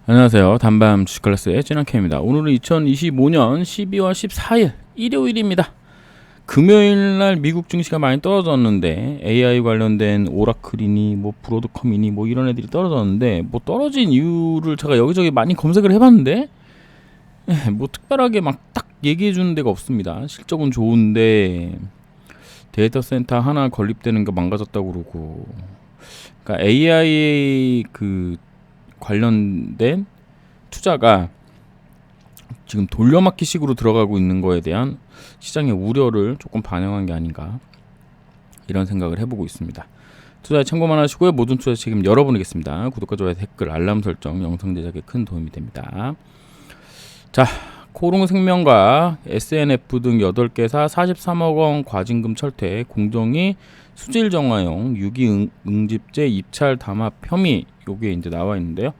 안녕하세요. 단밤 주식클래스의 진한케입니다. 오늘은 2025년 12월 14일 일요일입니다. 금요일날 미국 증시가 많이 떨어졌는데 AI 관련된 오라클이니 뭐 브로드컴이니 뭐 이런 애들이 떨어졌는데 뭐 떨어진 이유를 제가 여기저기 많이 검색을 해봤는데 뭐 특별하게 막 딱 얘기해 주는 데가 없습니다. 실적은 좋은데 데이터 센터 하나 건립되는 게 망가졌다고 그러고, 그러니까 AI 그 관련된 투자가 지금 돌려막기식으로 들어가고 있는 거에 대한 시장의 우려를 조금 반영한 게 아닌가, 이런 생각을 해보고 있습니다. 투자에 참고만 하시고요. 모든 투자 책임 여러분이겠습니다. 구독과 좋아요, 댓글, 알람 설정, 영상 제작에 큰 도움이 됩니다. 자, 코롱생명과 SNF 등 8개사 43억 원 과징금 철퇴, 공정위 수질 정화용 유기 응집제 입찰 담합 혐의, 요게 이제 나와 있는데요.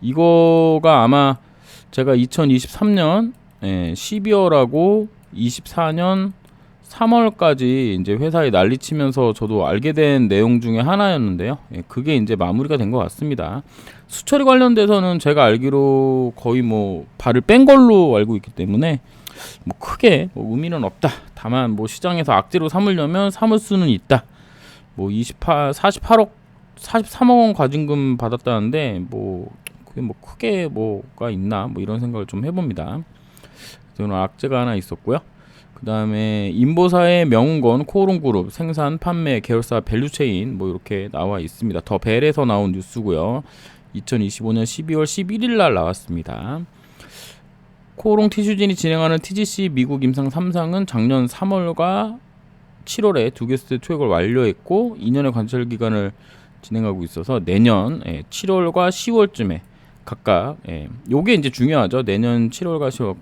이거가 아마 제가 2023년 12월하고 24년 3월까지 이제 회사에 난리치면서 저도 알게 된 내용 중에 하나였는데요. 그게 이제 마무리가 된 것 같습니다. 수처리 관련돼서는 제가 알기로 거의 뭐 발을 뺀 걸로 알고 있기 때문에 뭐 크게 뭐 의미는 없다. 다만 뭐 시장에서 악재로 삼으려면 삼을 수는 있다. 뭐 48억 43억 원 과징금 받았다는데 뭐 그게 뭐 크게 뭐가 있나 뭐 이런 생각을 좀 해봅니다. 저는 악재가 하나 있었고요. 그 다음에 인보사의 명운건 코오롱그룹 생산 판매 계열사 밸류체인 뭐 이렇게 나와 있습니다. 더 벨에서 나온 뉴스고요. 2025년 12월 11일 날 나왔습니다. 코오롱 티슈진이 진행하는 TGC 미국 임상 3상은 작년 3월과 7월에 2개 스테이지 투약을 완료했고 2년의 관찰 기간을 진행하고 있어서 내년 7월과 10월쯤에 각각, 요게 이제 중요하죠. 내년 7월과 10월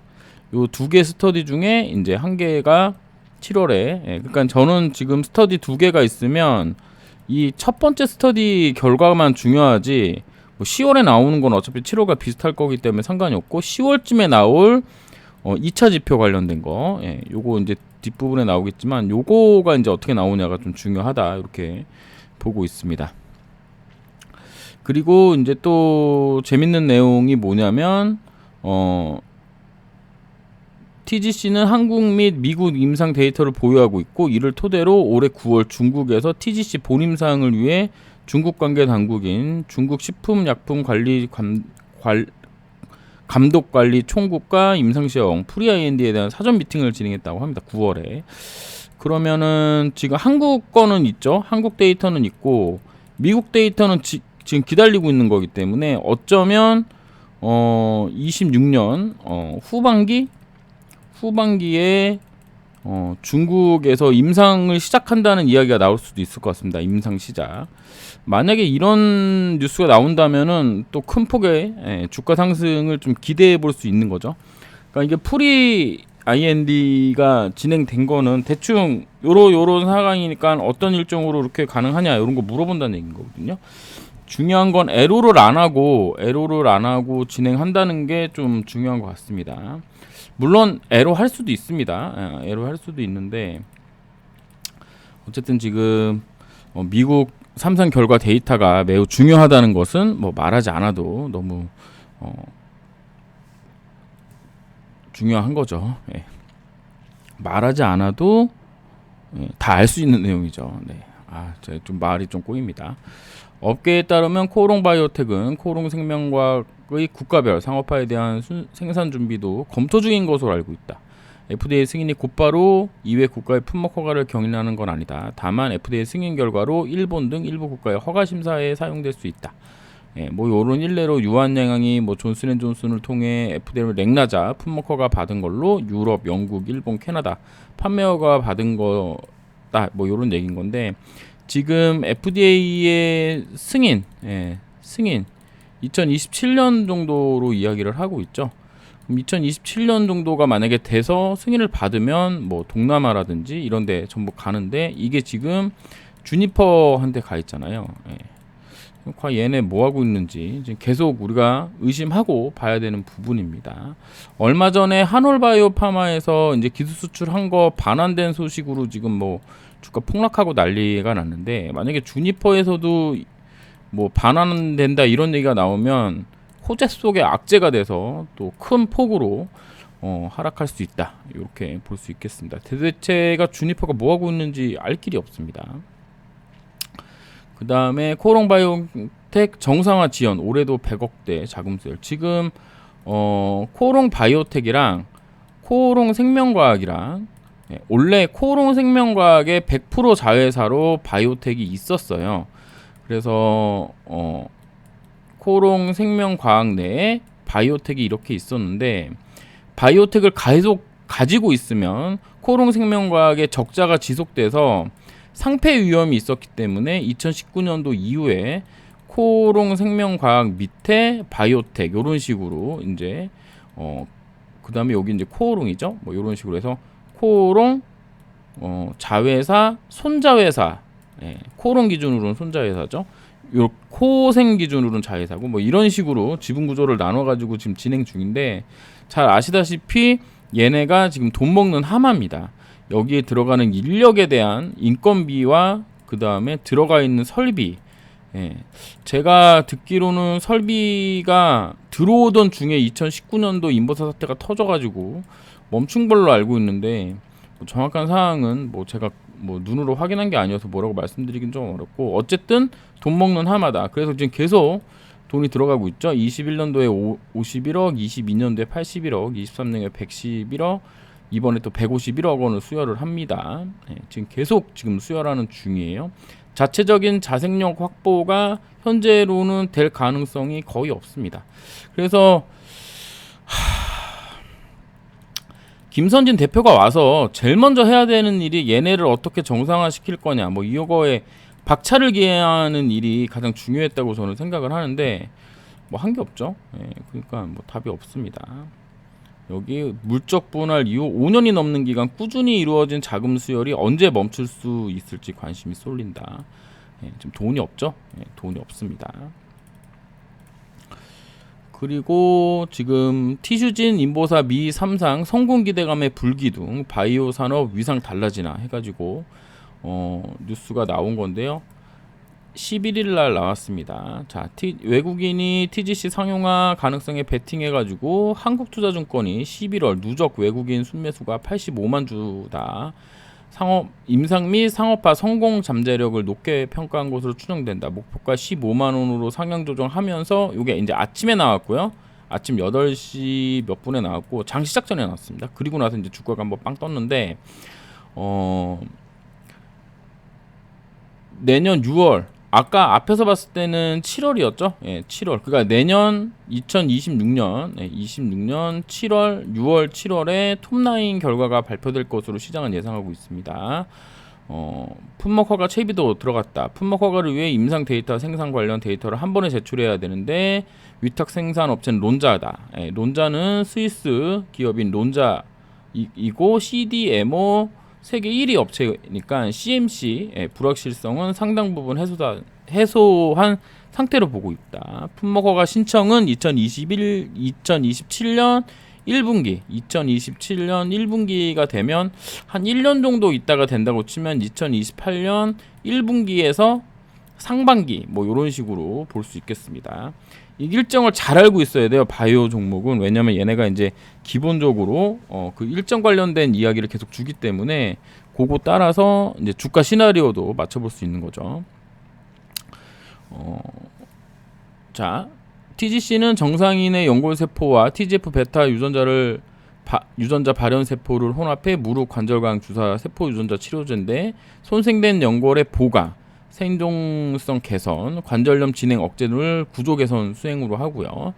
요 2개 스터디 중에 이제 한 개가 7월에, 그러니까 저는 지금 스터디 2개가 있으면 이 첫 번째 스터디 결과만 중요하지 뭐 10월에 나오는 건 어차피 7월과 비슷할 거기 때문에 상관이 없고 10월쯤에 나올 2차 지표 관련된 거, 요거 이제 뒷부분에 나오겠지만 요거가 이제 어떻게 나오냐가 좀 중요하다, 이렇게 보고 있습니다. 그리고 이제 또 재밌는 내용이 뭐냐면 TGC는 한국 및 미국 임상 데이터를 보유하고 있고 이를 토대로 올해 9월 중국에서 TGC 본임 사항을 위해 중국 관계 당국인 중국 식품약품관리 감독관리 총국과 임상시험 프리IND에 대한 사전 미팅을 진행했다고 합니다. 9월에. 그러면은 지금 한국 거는 있죠. 한국 데이터는 있고 미국 데이터는 지금 기다리고 있는 거기 때문에 어쩌면 26년 후반기에 중국에서 임상을 시작한다는 이야기가 나올 수도 있을 것 같습니다. 임상 시작. 만약에 이런 뉴스가 나온다면은 또 큰 폭의 주가 상승을 좀 기대해 볼 수 있는 거죠. 그러니까 이게 프리 IND가 진행된 거는 대충 요런 상황이니까 어떤 일정으로 이렇게 가능하냐 이런 거 물어본다는 얘기인 거거든요. 중요한 건 에로를 안 하고 진행한다는 게 좀 중요한 것 같습니다. 물론 에로 할 수도 있습니다. 에로 할 수도 있는데 어쨌든 지금 미국 삼상 결과 데이터가 매우 중요하다는 것은 뭐 말하지 않아도 너무 중요한 거죠. 말하지 않아도 다 알 수 있는 내용이죠. 제가 좀 말이 좀 꼬입니다. 업계에 따르면 코오롱바이오텍은 코오롱생명과의 국가별 상업화에 대한 생산 준비도 검토 중인 것으로 알고 있다. FDA 승인이 곧바로 이외 국가의 품목 허가를 경인하는 건 아니다. 다만 FDA 승인 결과로 일본 등 일부 국가의 허가 심사에 사용될 수 있다. 뭐 요런 일례로 유한양항이 뭐 존슨앤존슨을 통해 FDA 렉나자 품목 허가 받은 걸로 유럽, 영국, 일본, 캐나다 판매 허가 받은 거다. 뭐 요런 얘기인 건데 지금 FDA의 승인 2027년 정도로 이야기를 하고 있죠. 2027년 정도가 만약에 돼서 승인을 받으면 뭐 동남아라든지 이런 데 전부 가는데 이게 지금 주니퍼한테 가 있잖아요. 과연 얘네 뭐 하고 있는지 지금 계속 우리가 의심하고 봐야 되는 부분입니다. 얼마 전에 한올바이오파마에서 이제 기술 수출한 거 반환된 소식으로 지금 뭐 주가 폭락하고 난리가 났는데 만약에 주니퍼에서도 뭐 반환된다 이런 얘기가 나오면 호재 속의 악재가 돼서 또 큰 폭으로 하락할 수 있다. 이렇게 볼 수 있겠습니다. 대체가 주니퍼가 뭐 하고 있는지 알 길이 없습니다. 그 다음에 코롱바이오텍 정상화 지연 올해도 100억대 자금 수혈. 지금 코롱바이오텍이랑 코롱생명과학이랑 원래 코롱생명과학의 100% 자회사로 바이오텍이 있었어요. 그래서 코롱생명과학 내에 바이오텍이 이렇게 있었는데 바이오텍을 계속 가지고 있으면 코롱생명과학의 적자가 지속돼서 상폐 위험이 있었기 때문에 2019년도 이후에 코롱생명과학 밑에 바이오텍 이런 식으로 이제 그 다음에 여기 이제 코오롱이죠. 뭐 이런 식으로 해서 코오롱 자회사 손자회사 코오롱 기준으로는 손자회사죠. 요 코생 기준으로는 자회사고 뭐 이런 식으로 지분 구조를 나눠 가지고 지금 진행 중인데 잘 아시다시피 얘네가 지금 돈 먹는 하마입니다. 여기에 들어가는 인력에 대한 인건비와 그 다음에 들어가 있는 설비 제가 듣기로는 설비가 들어오던 중에 2019년도 인버터 사태가 터져가지고 멈춘 걸로 알고 있는데 뭐 정확한 사항은 뭐 제가 뭐 눈으로 확인한 게 아니어서 뭐라고 말씀드리긴 좀 어렵고 어쨌든 돈 먹는 하마다. 그래서 지금 계속 돈이 들어가고 있죠. 21년도에 51억, 22년도에 81억, 23년에 111억, 이번에 또 151억 원을 수혈을 합니다. 지금 계속 지금 수혈하는 중이에요. 자체적인 자생력 확보가 현재로는 될 가능성이 거의 없습니다. 그래서 김선진 대표가 와서 제일 먼저 해야 되는 일이 얘네를 어떻게 정상화시킬 거냐 뭐 이거에 박차를 기하는 일이 가장 중요했다고 저는 생각을 하는데 뭐 한 게 없죠. 그러니까 뭐 답이 없습니다. 여기 물적 분할 이후 5년이 넘는 기간 꾸준히 이루어진 자금 수혈이 언제 멈출 수 있을지 관심이 쏠린다. 지금 돈이 없죠. 돈이 없습니다. 그리고 지금 티슈진 인보사 미 3상 성공 기대감의 불기둥 바이오 산업 위상 달라지나 해가지고 뉴스가 나온 건데요. 11일 날 나왔습니다. 자, 외국인이 TGC 상용화 가능성에 베팅해가지고 한국투자증권이 11월 누적 외국인 순매수가 85만 주다. 임상 및 상업화 성공 잠재력을 높게 평가한 것으로 추정된다. 목표가 15만 원으로 상향 조정하면서 이게 이제 아침에 나왔고요. 아침 8시 몇 분에 나왔고 장 시작 전에 나왔습니다. 그리고 나서 이제 주가가 한번 빵 떴는데 내년 6월 아까 앞에서 봤을 때는 7월이었죠. 7월. 그러니까 내년 2026년 26년 7월, 6월, 7월에 톱라인 결과가 발표될 것으로 시장은 예상하고 있습니다. 품목 허가 채비도 들어갔다. 품목 허가를 위해 임상 데이터 생산 관련 데이터를 한 번에 제출해야 되는데 위탁 생산 업체는 론자다. 론자는 스위스 기업인 론자이고 CDMO 세계 1위 업체니까 CMC 불확실성은 상당 부분 해소한 상태로 보고 있다. 품목 허가 신청은 2027년 1분기가 되면 한 1년 정도 있다가 된다고 치면 2028년 1분기에서 상반기 뭐 이런 식으로 볼 수 있겠습니다. 이 일정을 잘 알고 있어야 돼요. 바이오 종목은. 왜냐면 얘네가 이제 기본적으로 그 일정 관련된 이야기를 계속 주기 때문에 그거 따라서 이제 주가 시나리오도 맞춰볼 수 있는 거죠. 자, TGC는 정상인의 연골세포와 TGF 베타 유전자 발현 세포를 혼합해 무릎 관절강 주사 세포 유전자 치료제인데 손상된 연골의 보강, 생존성 개선, 관절염 진행 억제를 구조 개선 수행으로 하고요.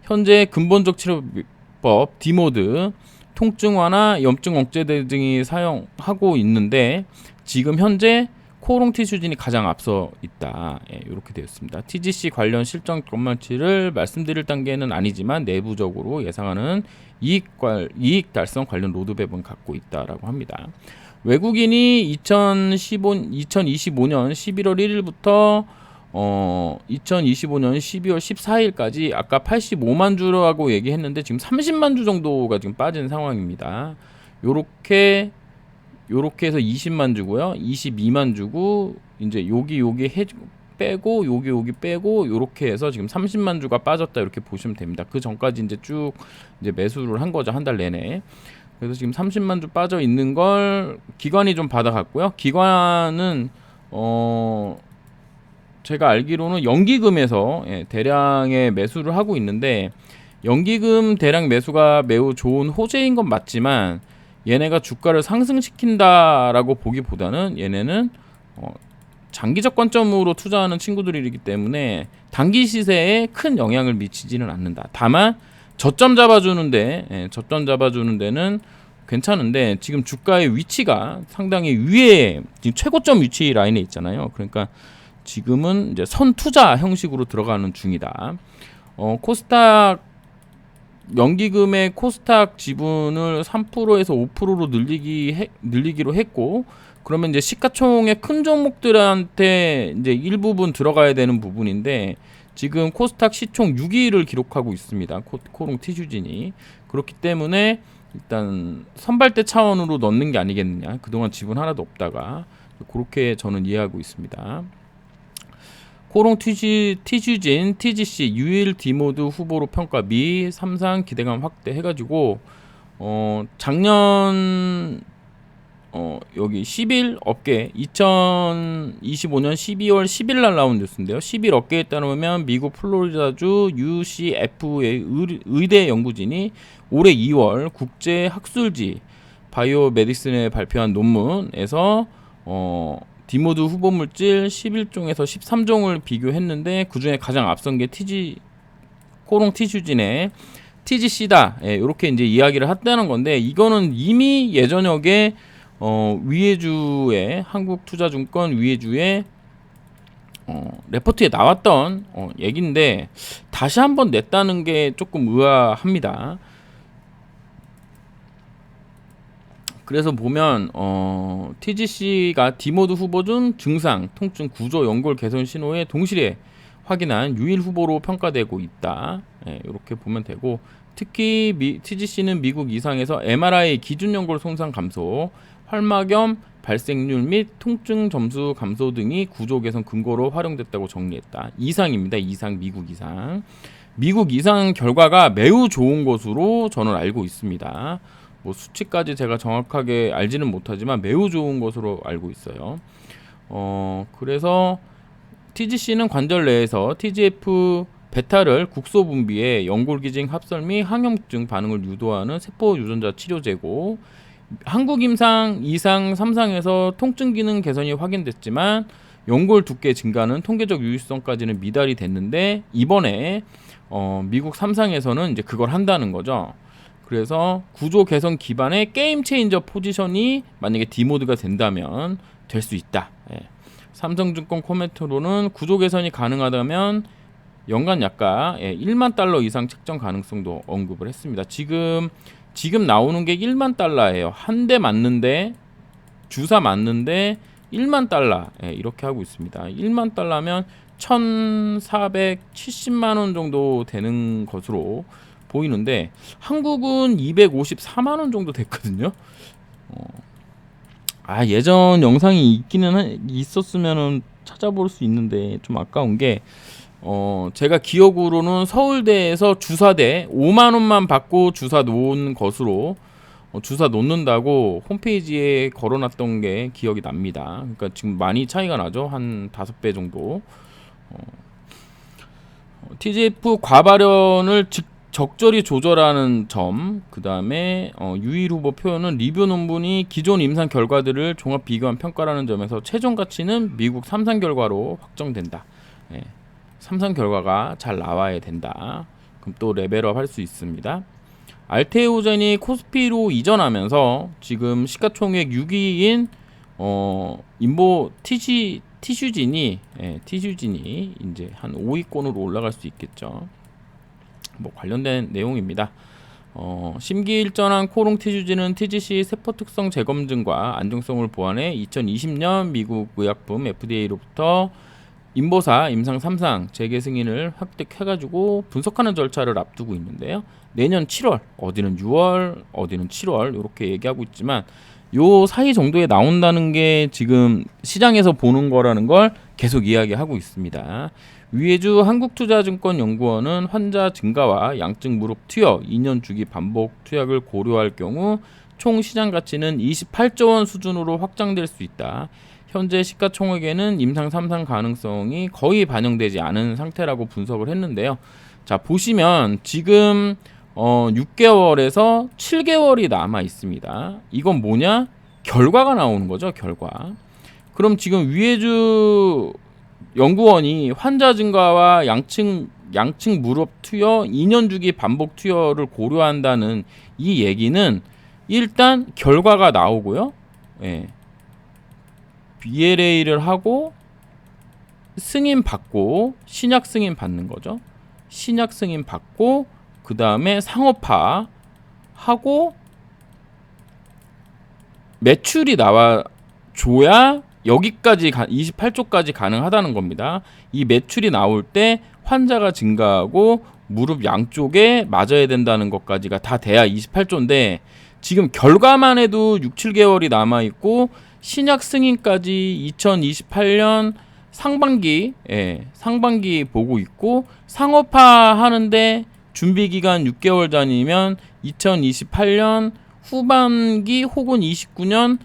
현재 근본적 치료법 디모드, 통증 완화, 염증 억제 등이 사용하고 있는데 지금 현재 코오롱 티슈진이 가장 앞서 있다. 이렇게 되어 있습니다. TGC 관련 실적 전망치를 말씀드릴 단계는 아니지만 내부적으로 예상하는 이익 달성 관련 로드맵은 갖고 있다라고 합니다. 외국인이 2025년 11월 1일부터 2025년 12월 14일까지 아까 85만 주라고 얘기했는데 지금 30만 주 정도가 지금 빠진 상황입니다. 요렇게 해서 20만 주고요. 22만 주고 이제 여기 빼고 여기 빼고 요렇게 해서 지금 30만 주가 빠졌다 이렇게 보시면 됩니다. 그 전까지 이제 쭉 이제 매수를 한 거죠. 한 달 내내. 그래서 지금 30만 주 빠져 있는 걸 기관이 좀 받아갔고요. 기관은 제가 알기로는 연기금에서 대량의 매수를 하고 있는데, 연기금 대량 매수가 매우 좋은 호재인 건 맞지만 얘네가 주가를 상승시킨다라고 보기보다는 얘네는 장기적 관점으로 투자하는 친구들이기 때문에 단기 시세에 큰 영향을 미치지는 않는다. 다만 저점 잡아주는 데는 괜찮은데, 지금 주가의 위치가 상당히 위에 지금 최고점 위치 라인에 있잖아요. 그러니까 지금은 이제 선투자 형식으로 들어가는 중이다. 코스닥 연기금의 코스닥 지분을 3%에서 5%로 늘리기로 했고, 그러면 이제 시가총액 큰 종목들한테 이제 일부분 들어가야 되는 부분인데, 지금 코스닥 시총 6위를 기록하고 있습니다. 코롱 티슈진이. 그렇기 때문에 일단 선발대 차원으로 넣는 게 아니겠느냐. 그동안 지분 하나도 없다가, 그렇게 저는 이해하고 있습니다. 코롱 티슈진 TGC 유일 디모드 후보로 평가 미 삼상 기대감 확대 해가지고 작년 여기 10일 업계 2025년 12월 10일 날 나온 뉴스인데요. 10일 업계에 따르면 미국 플로리다주 UCF의 의대 연구진이 올해 2월 국제 학술지 바이오 메디슨에 발표한 논문에서 디모드 후보 물질 11종에서 13종을 비교했는데, 그 중에 가장 앞선 게 코롱 티슈진의 TGC다. 이렇게 이제 이야기를 했다는 건데, 이거는 이미 예전역에 위에주의 한국투자증권 위에주의 레포트에 나왔던 얘기인데, 다시 한번 냈다는 게 조금 의아합니다. 그래서 보면 TGC가 디모드 후보 중 증상, 통증, 구조, 연골 개선 신호에 동시에 확인한 유일 후보로 평가되고 있다. 이렇게 보면 되고, 특히 TGC는 미국 이상에서 MRI 기준 연골 손상 감소, 활막염 발생률 및 통증 점수 감소 등이 구조 개선 근거로 활용됐다고 정리했다. 이상입니다. 이상, 미국 이상. 미국 이상 결과가 매우 좋은 것으로 저는 알고 있습니다. 뭐 수치까지 제가 정확하게 알지는 못하지만 매우 좋은 것으로 알고 있어요. 그래서 TGC는 관절 내에서 TGF 베타를 국소 분비해 연골기증 합설 및 항염증 반응을 유도하는 세포 유전자 치료제고, 한국 임상 2상 3상에서 통증 기능 개선이 확인됐지만 연골 두께 증가는 통계적 유의성까지는 미달이 됐는데, 이번에 미국 3상에서는 이제 그걸 한다는 거죠. 그래서 구조 개선 기반의 게임 체인저 포지션이 만약에 D모드가 된다면 될 수 있다. 삼성증권 코멘트로는 구조 개선이 가능하다면 연간 약가 1만 달러 이상 책정 가능성도 언급을 했습니다. 지금 나오는 게 1만 달러예요. 한 대 맞는데, 주사 맞는데 1만 달러 이렇게 하고 있습니다. 1만 달러면 1,470만 원 정도 되는 것으로 보이는데, 한국은 254만 원 정도 됐거든요. 예전 영상이 있었으면은 찾아볼 수 있는데 좀 아까운 게, 제가 기억으로는 서울대에서 주사대 5만 원만 받고 주사 놓은 것으로 주사 놓는다고 홈페이지에 걸어놨던 게 기억이 납니다. 그러니까 지금 많이 차이가 나죠. 한 5배 정도. TGF 과발현을 적절히 조절하는 점, 그 다음에 유일 후보 표현은 리뷰 논문이 기존 임상 결과들을 종합 비교한 평가라는 점에서 최종 가치는 미국 3상 결과로 확정된다. 3상 결과가 잘 나와야 된다. 그럼 또 레벨업 할 수 있습니다. 알테오젠이 코스피로 이전하면서 지금 시가총액 6위인 인보 티슈진이 이제 한 5위권으로 올라갈 수 있겠죠. 뭐 관련된 내용입니다. 심기일전한 코롱 티슈진은 TGC 세포 특성 재검증과 안정성을 보완해 2020년 미국 의약품 FDA로부터 인보사 임상 3상 재개 승인을 획득해가지고 분석하는 절차를 앞두고 있는데요. 내년 7월, 어디는 6월, 어디는 7월 이렇게 얘기하고 있지만 요 사이 정도에 나온다는 게 지금 시장에서 보는 거라는 걸 계속 이야기하고 있습니다. 위에주 한국투자증권연구원은 환자 증가와 양측 무릎 투여, 2년 주기 반복 투약을 고려할 경우 총 시장 가치는 28조 원 수준으로 확장될 수 있다. 현재 시가총액에는 임상 3상 가능성이 거의 반영되지 않은 상태라고 분석을 했는데요. 자, 보시면 지금 6개월에서 7개월이 남아 있습니다. 이건 뭐냐? 결과가 나오는 거죠, 결과. 그럼 지금 위에주 연구원이 환자 증가와 양측 무릎 투여, 2년 주기 반복 투여를 고려한다는 이 얘기는 일단 결과가 나오고요. 예. BLA를 하고 승인 받고 신약 승인 받는 거죠. 신약 승인 받고 그 다음에 상업화 하고 매출이 나와줘야 여기까지 28조까지 가능하다는 겁니다. 이 매출이 나올 때 환자가 증가하고 무릎 양쪽에 맞아야 된다는 것까지가 다 돼야 28조인데 지금 결과만 해도 6, 7개월이 남아있고 신약 승인까지 2028년 상반기 보고 있고 상업화 하는데 준비기간 6개월 전이면 2028년 후반기 혹은 29년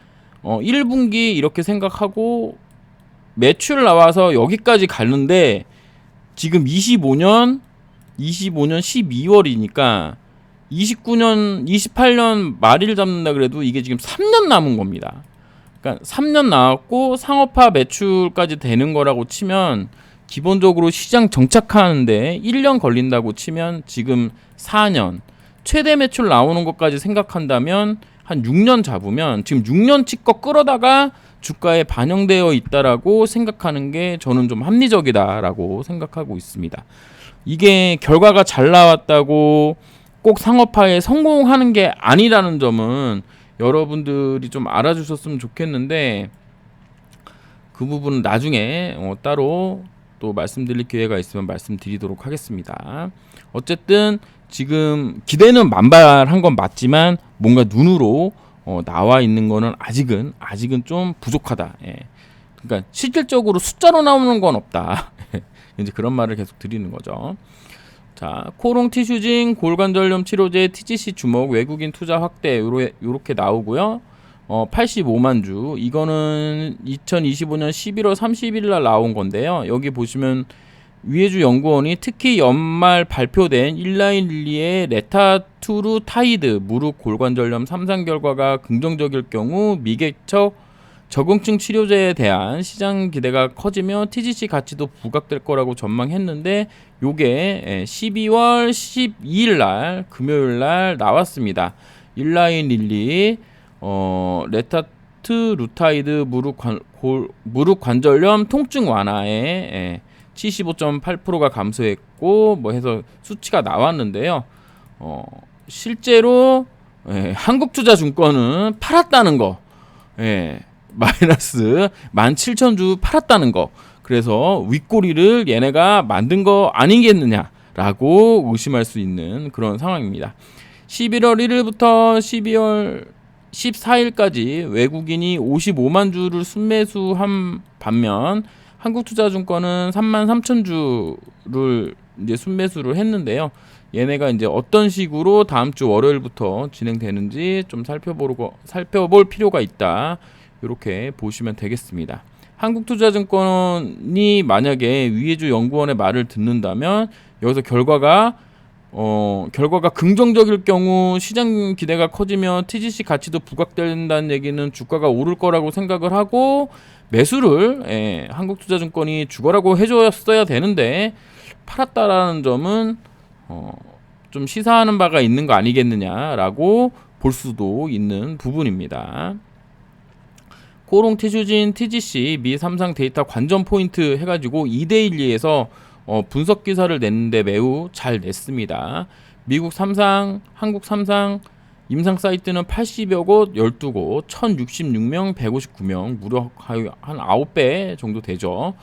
1분기 이렇게 생각하고 매출 나와서 여기까지 가는데 지금 25년 12월이니까 28년 말일 잡는다 그래도 이게 지금 3년 남은 겁니다. 그러니까 3년 나왔고 상업화 매출까지 되는 거라고 치면 기본적으로 시장 정착하는데 1년 걸린다고 치면 지금 4년 최대 매출 나오는 것까지 생각한다면 한 6년 잡으면 지금 6년치 거 끌어다가 주가에 반영되어 있다라고 생각하는 게 저는 좀 합리적이다라고 생각하고 있습니다. 이게 결과가 잘 나왔다고 꼭 상업화에 성공하는 게 아니라는 점은 여러분들이 좀 알아주셨으면 좋겠는데 그 부분은 나중에 따로 또 말씀드릴 기회가 있으면 말씀드리도록 하겠습니다. 어쨌든 지금 기대는 만발한 건 맞지만 뭔가 눈으로 나와 있는 거는 아직은 좀 부족하다. 예. 그러니까 실질적으로 숫자로 나오는 건 없다. 이제 그런 말을 계속 드리는 거죠. 자, 코롱 티슈징 골관절염 치료제 TGC 주목 외국인 투자 확대 요렇게 나오고요. 85만 주. 이거는 2025년 11월 30일 날 나온 건데요. 여기 보시면 위에주 연구원이 특히 연말 발표된 일라인 릴리의 레타투루타이드 무릎 골관절염 3상 결과가 긍정적일 경우 미개척 적응증 치료제에 대한 시장 기대가 커지며 TGC 가치도 부각될 거라고 전망했는데 요게 12월 12일 날 금요일 날 나왔습니다. 일라인 릴리 레타트루타이드 무릎 관절염 통증 완화에 75.8%가 감소했고 뭐 해서 수치가 나왔는데요. 실제로 한국투자증권은 팔았다는 거. 마이너스 17,000주 팔았다는 거. 그래서 윗꼬리를 얘네가 만든 거 아니겠느냐라고 의심할 수 있는 그런 상황입니다. 11월 1일부터 12월 14일까지 외국인이 55만 주를 순매수한 반면 한국투자증권은 33,000주를 이제 순매수를 했는데요. 얘네가 이제 어떤 식으로 다음 주 월요일부터 진행되는지 좀 살펴볼 필요가 있다. 이렇게 보시면 되겠습니다. 한국투자증권이 만약에 위에주 연구원의 말을 듣는다면 여기서 결과가 긍정적일 경우 시장 기대가 커지며 TGC 가치도 부각된다는 얘기는 주가가 오를 거라고 생각을 하고 매수를 한국투자증권이 죽어라고 해줬어야 되는데 팔았다라는 점은 좀 시사하는 바가 있는 거 아니겠느냐라고 볼 수도 있는 부분입니다. 코롱 티슈진 TGC 미 3상 데이터 관전 포인트 해가지고 2대1리에서 분석 기사를 냈는데 매우 잘 냈습니다. 미국 3상, 한국 3상 임상 사이트는 80여 곳, 12곳, 1066명, 159명, 무려 한 9배 정도 되죠.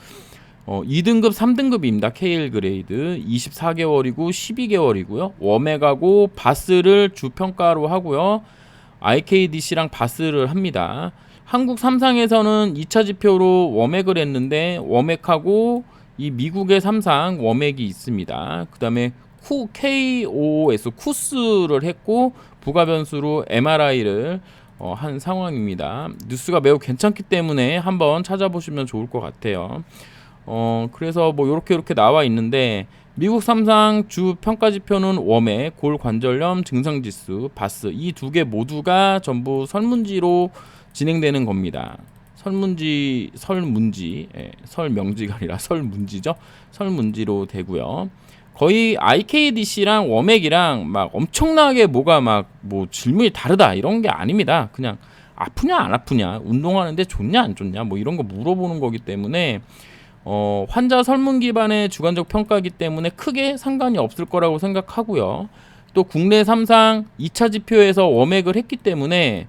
2등급, 3등급입니다. KL 그레이드 24개월이고 12개월이고요. 웜액하고 바스를 주 평가로 하고요. IKDC랑 바스를 합니다. 한국 삼상에서는 2차 지표로 워맥을 했는데 워맥하고 이 미국의 삼상 워맥이 있습니다. 그 다음에 KOS 쿠스를 했고 부가 변수로 MRI를 한 상황입니다. 뉴스가 매우 괜찮기 때문에 한번 찾아보시면 좋을 것 같아요. 그래서 뭐 이렇게 나와 있는데 미국 삼상 주 평가 지표는 워맥, 골관절염 증상지수, 바스 이 두 개 모두가 전부 설문지로 진행되는 겁니다. 설명지가 아니라 설문지죠. 설문지로 되고요. 거의 IKDC랑 워맥이랑 막 엄청나게 뭐가 막 뭐 질문이 다르다 이런 게 아닙니다. 그냥 아프냐 안 아프냐, 운동하는데 좋냐 안 좋냐 뭐 이런 거 물어보는 거기 때문에 환자 설문 기반의 주관적 평가이기 때문에 크게 상관이 없을 거라고 생각하고요. 또 국내 삼상 2차 지표에서 워맥을 했기 때문에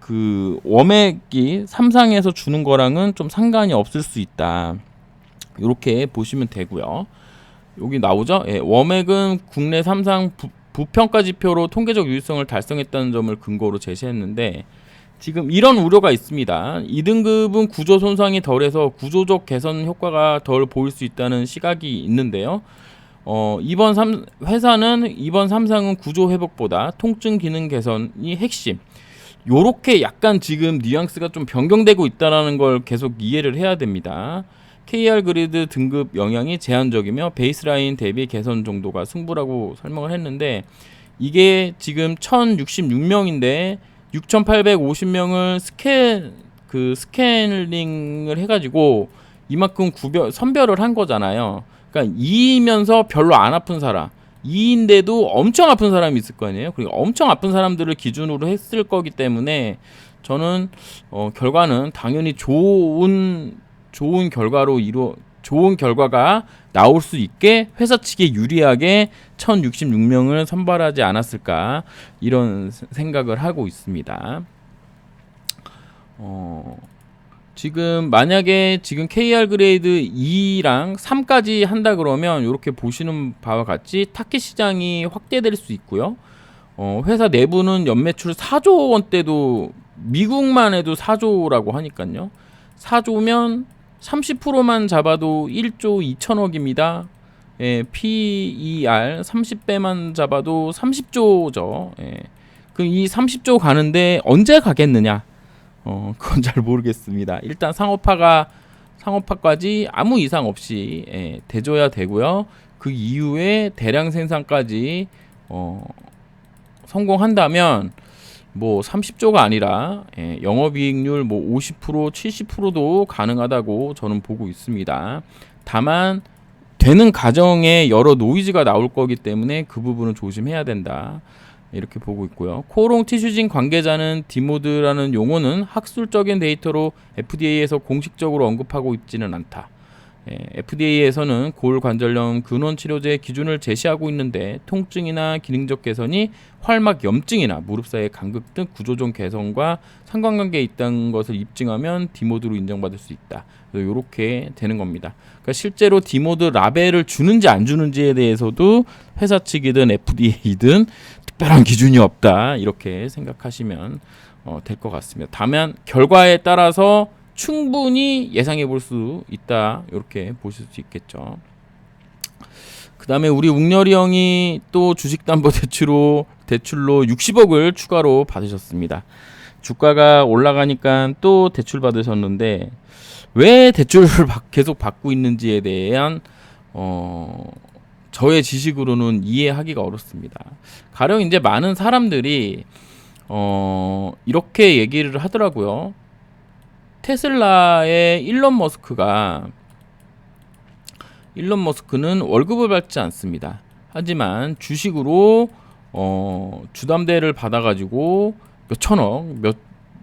그 워맥이 삼상에서 주는 거랑은 좀 상관이 없을 수 있다. 이렇게 보시면 되고요. 여기 나오죠? 예, 워맥은 국내 삼상 부평가 지표로 통계적 유의성을 달성했다는 점을 근거로 제시했는데 지금 이런 우려가 있습니다. 2등급은 구조 손상이 덜해서 구조적 개선 효과가 덜 보일 수 있다는 시각이 있는데요. 회사는 이번 삼상은 구조 회복보다 통증 기능 개선이 핵심. 요렇게 약간 지금 뉘앙스가 좀 변경되고 있다는 걸 계속 이해를 해야 됩니다. KR 그리드 등급 영향이 제한적이며 베이스라인 대비 개선 정도가 승부라고 설명을 했는데 이게 지금 1066명인데 6850명을 스캐닝을 해가지고 이만큼 선별을 한 거잖아요. 그러니까 2이면서 별로 안 아픈 사람, 2인데도 엄청 아픈 사람이 있을 거 아니에요. 그리고 엄청 아픈 사람들을 기준으로 했을 거기 때문에 저는 결과는 당연히 좋은 결과가 나올 수 있게 회사 측에 유리하게 1066명을 선발하지 않았을까 이런 생각을 하고 있습니다. 지금 만약에 지금 KR 그레이드 2랑 3까지 한다 그러면 이렇게 보시는 바와 같이 타깃 시장이 확대될 수 있고요. 회사 내부는 연매출 4조 원대도 미국만 해도 4조라고 하니까요. 4조면 30%만 잡아도 1조 2천억입니다. 예, PER 30배만 잡아도 30조죠. 예. 그럼 이 30조 가는데 언제 가겠느냐? 그건 잘 모르겠습니다. 일단 상업화까지 아무 이상 없이 돼줘야 되고요. 그 이후에 대량 생산까지 성공한다면 뭐 30조가 아니라 영업이익률 뭐 50% 70%도 가능하다고 저는 보고 있습니다. 다만 되는 과정에 여러 노이즈가 나올 거기 때문에 그 부분은 조심해야 된다. 이렇게 보고 있고요. 코오롱 티슈진 관계자는 디모드라는 용어는 학술적인 데이터로 FDA에서 공식적으로 언급하고 있지는 않다. FDA에서는 골관절염 근원 치료제 기준을 제시하고 있는데 통증이나 기능적 개선이 활막 염증이나 무릎 사이의 간극 등 구조적 개선과 상관관계에 있다는 것을 입증하면 디모드로 인정받을 수 있다. 이렇게 되는 겁니다. 그러니까 실제로 디모드 라벨을 주는지 안 주는지에 대해서도 회사 측이든 FDA이든 특별한 기준이 없다. 이렇게 생각하시면 될 것 같습니다. 다만 결과에 따라서 충분히 예상해 볼 수 있다. 이렇게 보실 수 있겠죠. 그 다음에 우리 웅렬이 형이 또 주식담보대출로 60억을 추가로 받으셨습니다. 주가가 올라가니까 또 대출 받으셨는데 왜 대출을 계속 받고 있는지에 대한 저의 지식으로는 이해하기가 어렵습니다. 가령 이제 많은 사람들이 이렇게 얘기를 하더라고요. 테슬라의 일론 머스크는 월급을 받지 않습니다. 하지만 주식으로 주담대를 받아가지고 몇 천억,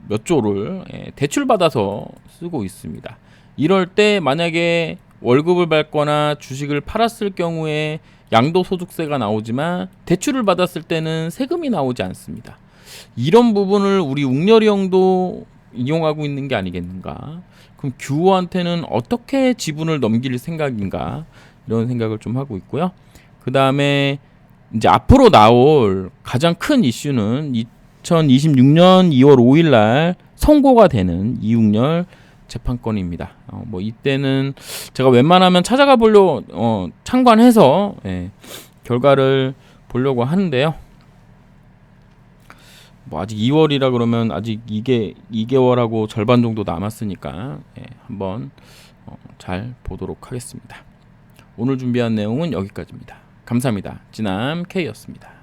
몇 조를 대출 받아서 쓰고 있습니다. 이럴 때 만약에 월급을 받거나 주식을 팔았을 경우에 양도소득세가 나오지만 대출을 받았을 때는 세금이 나오지 않습니다. 이런 부분을 우리 웅렬이 형도 이용하고 있는 게 아니겠는가? 그럼 규호한테는 어떻게 지분을 넘길 생각인가? 이런 생각을 좀 하고 있고요. 그 다음에 이제 앞으로 나올 가장 큰 이슈는 2026년 2월 5일 날 선고가 되는 이웅렬 재판권입니다. 뭐 이때는 제가 웬만하면 찾아가 보려 참관해서 결과를 보려고 하는데요. 뭐 아직 2월이라 그러면 아직 2개월하고 절반 정도 남았으니까 한번 잘 보도록 하겠습니다. 오늘 준비한 내용은 여기까지입니다. 감사합니다. 찌남 K였습니다.